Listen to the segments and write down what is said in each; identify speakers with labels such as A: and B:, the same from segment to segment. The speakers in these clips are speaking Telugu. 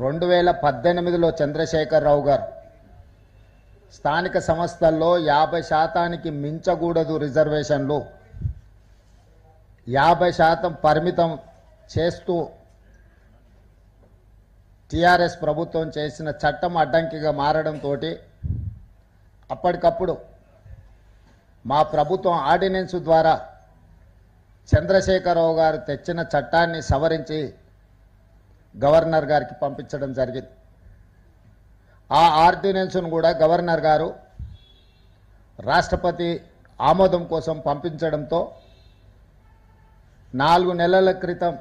A: 2018లో చంద్రశేఖరరావు గారు స్థానిక సంస్థల్లో 50% మించకూడదు రిజర్వేషన్లు 50% పరిమితం చేస్తూ టిఆర్ఎస్ ప్రభుత్వం చేసిన చట్టం అడ్డంకిగా మారడంతో అప్పటికప్పుడు మా ప్రభుత్వం ఆర్డినెన్స్ ద్వారా చంద్రశేఖరరావు గారు తెచ్చిన చట్టాన్ని సవరించి గవర్నర్ గారికి పంపించడం జరిగింది. ఆ ఆర్డినెన్స్ను కూడా గవర్నర్ గారు రాష్ట్రపతి ఆమోదం కోసం పంపించడంతో 4 నెలల క్రితం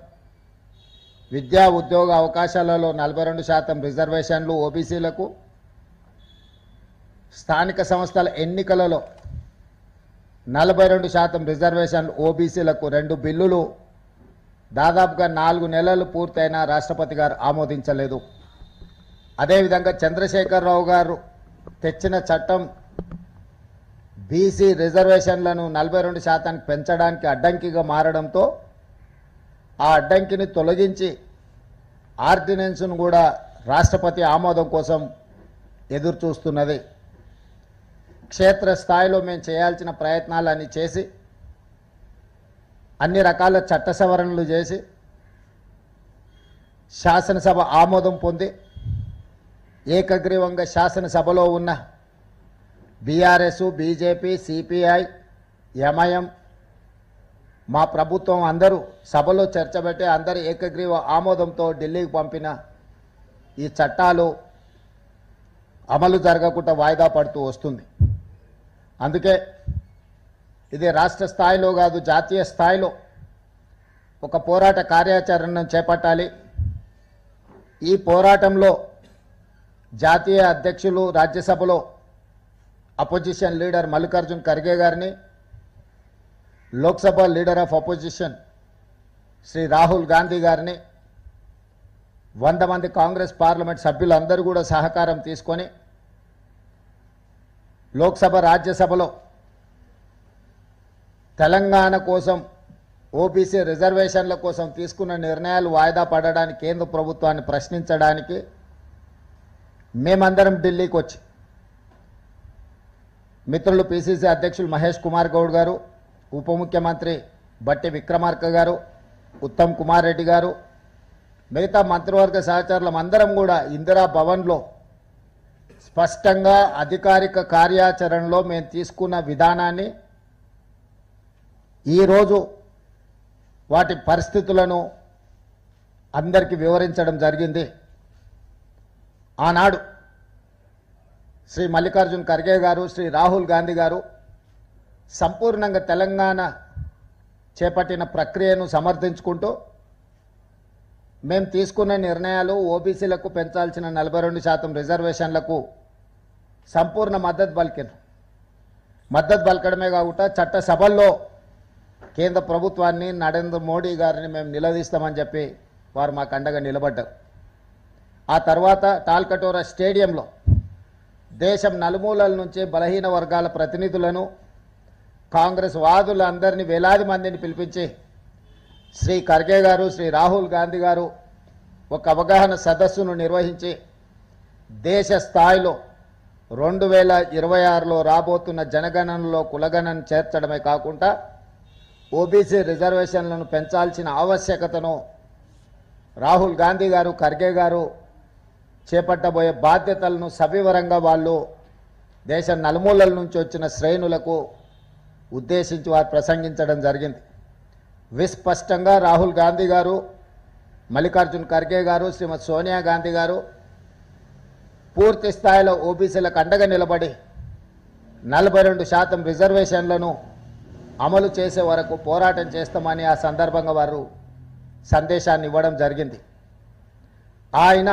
A: విద్యా ఉద్యోగ అవకాశాలలో 42% రిజర్వేషన్లు ఓబీసీలకు, స్థానిక సంస్థల ఎన్నికలలో 42% రిజర్వేషన్లు ఓబీసీలకు 2 బిల్లులు దాదాపుగా 4 నెలలు పూర్తయినా రాష్ట్రపతి గారు ఆమోదించలేదు. అదేవిధంగా చంద్రశేఖరరావు గారు తెచ్చిన చట్టం బీసీ రిజర్వేషన్లను 42% పెంచడానికి అడ్డంకిగా మారడంతో ఆ అడ్డంకిని తొలగించి ఆర్డినెన్స్ను కూడా రాష్ట్రపతి ఆమోదం కోసం ఎదురు చూస్తున్నది. క్షేత్రస్థాయిలో మేము చేయాల్సిన ప్రయత్నాలన్నీ చేసి అన్ని రకాల చట్ట సవరణలు చేసి శాసనసభ ఆమోదం పొంది ఏకగ్రీవంగా శాసనసభలో ఉన్న బీఆర్ఎస్, బీజేపీ, సిపిఐ, ఎంఐఎం మా ప్రభుత్వం అందరూ సభలో చర్చ పెట్టి అందరూ ఏకగ్రీవ ఆమోదంతో ఢిల్లీకి పంపిన ఈ చట్టాలు అమలు జరగకుండా వాయిదా పడుతూ వస్తుంది. అందుకే ఇది రాష్ట్ర స్థాయిలో కాదు జాతీయ స్థాయిలో ఒక పోరాట కార్యాచరణను చేపట్టాలి. ఈ పోరాటంలో జాతీయ అధ్యక్షులు రాజ్యసభలో అపోజిషన్ లీడర్ మల్లికార్జున్ ఖర్గే గారిని, Lok Sabha leader of opposition Shri Rahul Gandhi గారిని 100 మంది కాంగ్రెస్ పార్లమెంట్ సభ్యులందరూ కూడా సహకారం తీసుకొని లోక్సభ రాజ్యసభలో తెలంగాణ కోసం ఓబీసీ రిజర్వేషన్ల కోసం తీసుకున్న నిర్ణయాలు వాయిదా పడడానికి కేంద్ర ప్రభుత్వాన్ని ప్రశ్నించడానికి మేమందరం ఢిల్లీకి వచ్చి మిత్రులు పిసిసి అధ్యక్షులు మహేష్ కుమార్ గౌడ్ గారు, ఉప ముఖ్యమంత్రి బట్టి విక్రమార్క గారు, ఉత్తమ్ కుమార్ రెడ్డి గారు, మిగతా మంత్రివర్గ సహచరులం అందరం కూడా ఇందిరా భవన్లో స్పష్టంగా అధికారిక కార్యాచరణలో మేము తీసుకున్న విధానాన్ని ఈరోజు వాటి పరిస్థితులను అందరికీ వివరించడం జరిగింది. ఆనాడు శ్రీ మల్లికార్జున్ ఖర్గే గారు, శ్రీ రాహుల్ గాంధీ గారు సంపూర్ణంగా తెలంగాణ చేపట్టిన ప్రక్రియను సమర్థించుకుంటూ మేము తీసుకున్న నిర్ణయాలు ఓబీసీలకు పెంచాల్సిన 42% రిజర్వేషన్లకు సంపూర్ణ మద్దతు పలికారు. మద్దతు పలకడమే కాకుండా చట్టసభల్లో కేంద్ర ప్రభుత్వాన్ని, నరేంద్ర మోడీ గారిని మేము నిలదీస్తామని చెప్పి వారు మాకు అండగా నిలబడ్డారు. ఆ తర్వాత టాల్కటోరా స్టేడియంలో దేశం నలుమూలల నుంచి బలహీన వర్గాల ప్రతినిధులను, కాంగ్రెస్ వాదులందరినీ వేలాది మందిని పిలిపించి శ్రీ ఖర్గే గారు, శ్రీ రాహుల్ గాంధీ గారు ఒక అవగాహన సదస్సును నిర్వహించి దేశ స్థాయిలో 2026లో రాబోతున్న జనగణనలో కులగణన చేర్చడమే కాకుండా ఓబీసీ రిజర్వేషన్లను పెంచాల్సిన ఆవశ్యకతను రాహుల్ గాంధీ గారు, ఖర్గే గారు చేపట్టబోయే బాధ్యతలను సవివరంగా వాళ్ళు దేశ నలుమూలల నుంచి వచ్చిన శ్రేణులకు ఉద్దేశించి వారు ప్రసంగించడం జరిగింది. విస్పష్టంగా రాహుల్ గాంధీ గారు, మల్లికార్జున్ ఖర్గే గారు, శ్రీమతి సోనియా గాంధీ గారు పూర్తి స్థాయిలో ఓబీసీలకు అండగా నిలబడి 42% రిజర్వేషన్లను అమలు చేసే వరకు పోరాటం చేస్తామని ఆ సందర్భంగా వారు సందేశాన్ని ఇవ్వడం జరిగింది. ఆయన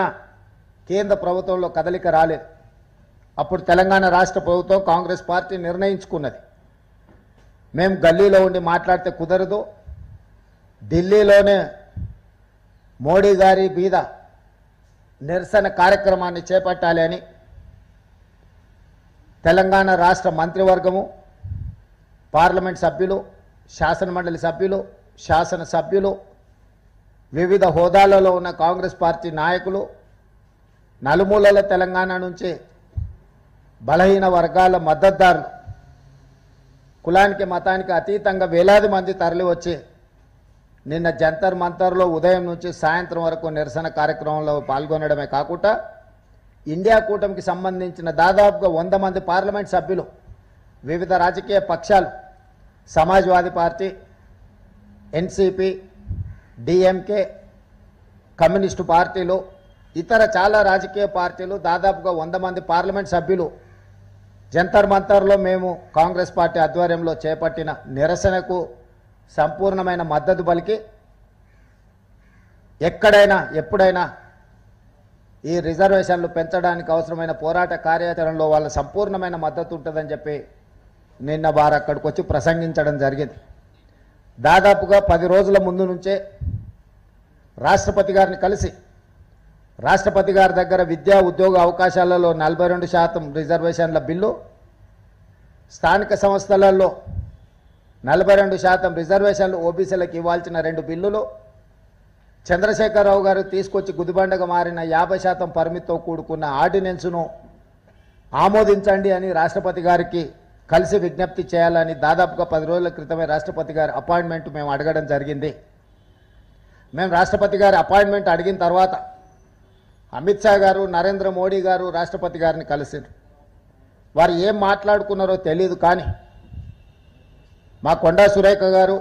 A: కేంద్ర ప్రభుత్వంలో కదలిక రాలేదు. అప్పుడు తెలంగాణ రాష్ట్ర ప్రభుత్వం, కాంగ్రెస్ పార్టీ నిర్ణయించుకున్నది, మేము గల్లీలో ఉండి మాట్లాడితే కుదరదు, ఢిల్లీలోనే మోడీ గారి మీద నిరసన కార్యక్రమాన్ని చేపట్టాలి అని తెలంగాణ రాష్ట్ర మంత్రివర్గము, పార్లమెంట్ సభ్యులు, శాసనమండలి సభ్యులు, శాసనసభ్యులు, వివిధ హోదాలలో ఉన్న కాంగ్రెస్ పార్టీ నాయకులు నలుమూలల తెలంగాణ నుంచి బలహీన వర్గాల మద్దతుదారులు కులానికి మతానికి అతీతంగా వేలాది మంది తరలి వచ్చి నిన్న జంతర్ మంతర్లో ఉదయం నుంచి సాయంత్రం వరకు నిరసన కార్యక్రమంలో పాల్గొనడమే కాకుండా ఇండియా కూటమికి సంబంధించిన దాదాపుగా 100 మంది పార్లమెంట్ సభ్యులు వివిధ రాజకీయ పక్షాలు Samajwadi party, NCP, DMK, communist పార్టీలు, ఇతర చాలా రాజకీయ పార్టీలు దాదాపుగా 100 మంది పార్లమెంట్ సభ్యులు జంతర్ మంతర్లో మేము కాంగ్రెస్ పార్టీ ఆధ్వర్యంలో చేపట్టిన నిరసనకు సంపూర్ణమైన మద్దతు పలికి ఎక్కడైనా ఎప్పుడైనా ఈ రిజర్వేషన్లు పెంచడానికి అవసరమైన పోరాట కార్యాచరణలో వాళ్ళ సంపూర్ణమైన మద్దతు ఉంటుందని చెప్పి నిన్న వారు అక్కడికి వచ్చి ప్రసంగించడం జరిగింది. దాదాపుగా 10 రోజుల ముందు నుంచే రాష్ట్రపతి గారిని కలిసి రాష్ట్రపతి గారి దగ్గర విద్యా ఉద్యోగ అవకాశాలలో 42% రిజర్వేషన్ల బిల్లు, స్థానిక సంస్థలలో 42% రిజర్వేషన్లు ఓబీసీలకు ఇవ్వాల్సిన 2 బిల్లులు, చంద్రశేఖరరావు గారు తీసుకొచ్చి గుదిబండగా మారిన 50% పరిమితితో కూడుకున్న ఆర్డినెన్స్ను ఆమోదించండి అని రాష్ట్రపతి గారికి కలిసి విజ్ఞప్తి చేయాలని దాదాపుగా 10 రోజుల క్రితమే రాష్ట్రపతి గారి అపాయింట్మెంట్ మేము అడగడం జరిగింది. మేము రాష్ట్రపతి గారి అపాయింట్మెంట్ అడిగిన తర్వాత అమిత్ షా గారు, నరేంద్ర మోడీ గారు రాష్ట్రపతి గారిని కలిసారు. వారు ఏం మాట్లాడుకున్నారో తెలియదు, కానీ మా కొండా సురేఖ గారు,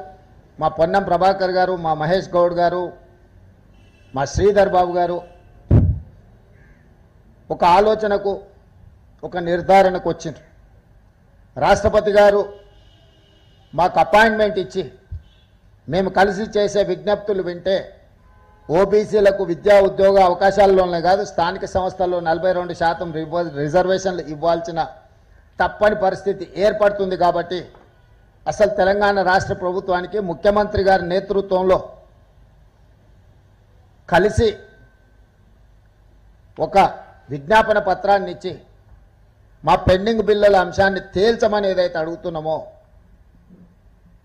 A: మా పొన్నం ప్రభాకర్ గారు, మా మహేష్ గౌడ్ గారు, మా శ్రీధర్ బాబు గారు ఒక ఆలోచనకు, ఒక నిర్ధారణకు వచ్చింది. రాష్ట్రపతి గారు మాకు అపాయింట్మెంట్ ఇచ్చి మేము కలిసి చేసే విజ్ఞప్తులు వింటే ఓబీసీలకు విద్యా ఉద్యోగ అవకాశాల్లోనే కాదు స్థానిక సంస్థల్లో 42% రిజర్వేషన్లు ఇవ్వాల్సిన తప్పని పరిస్థితి ఏర్పడుతుంది. కాబట్టి అసలు తెలంగాణ రాష్ట్ర ప్రభుత్వానికి ముఖ్యమంత్రి గారి నేతృత్వంలో కలిసి ఒక విజ్ఞాపన పత్రాన్ని ఇచ్చి మా పెండింగ్ బిల్లుల అంశాన్ని తేల్చమని ఏదైతే అడుగుతున్నామో,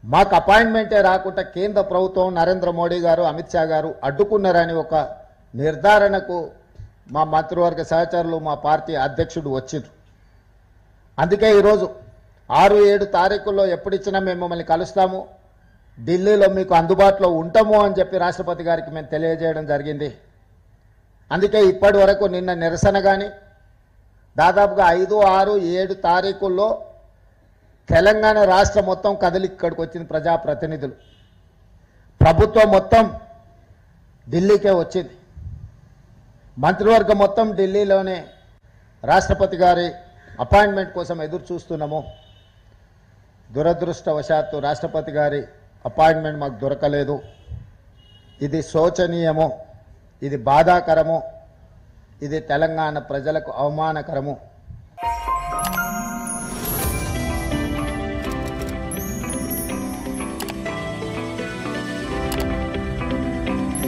A: మాకు అపాయింట్మెంటే రాకుండా కేంద్ర ప్రభుత్వం, నరేంద్ర మోడీ గారు, అమిత్ షా గారు అడ్డుకున్నారని ఒక నిర్ధారణకు మా మంత్రివర్గ సహచరులు, మా పార్టీ అధ్యక్షుడు వచ్చిండ్రు. అందుకే ఈరోజు 6-7 తారీఖుల్లో ఎప్పుడిచ్చినా మేము మిమ్మల్ని కలుస్తాము, ఢిల్లీలో మీకు అందుబాటులో ఉంటాము అని చెప్పి రాష్ట్రపతి గారికి మేము తెలియజేయడం జరిగింది. అందుకే ఇప్పటి వరకు నిన్న నిరసన కానీ దాదాపుగా 5, 6, 7 తారీఖుల్లో తెలంగాణ రాష్ట్రం మొత్తం కదిలి ఇక్కడికి వచ్చింది. ప్రజాప్రతినిధులు, ప్రభుత్వం మొత్తం ఢిల్లీకే వచ్చింది. మంత్రివర్గం మొత్తం ఢిల్లీలోనే రాష్ట్రపతి గారి అపాయింట్మెంట్ కోసం ఎదురు చూస్తున్నాము. దురదృష్టవశాత్తు రాష్ట్రపతి గారి అపాయింట్మెంట్ మాకు దొరకలేదు. ఇది శోచనీయము, ఇది బాధాకరము, ఇది తెలంగాణ ప్రజలకు అవమానకరము.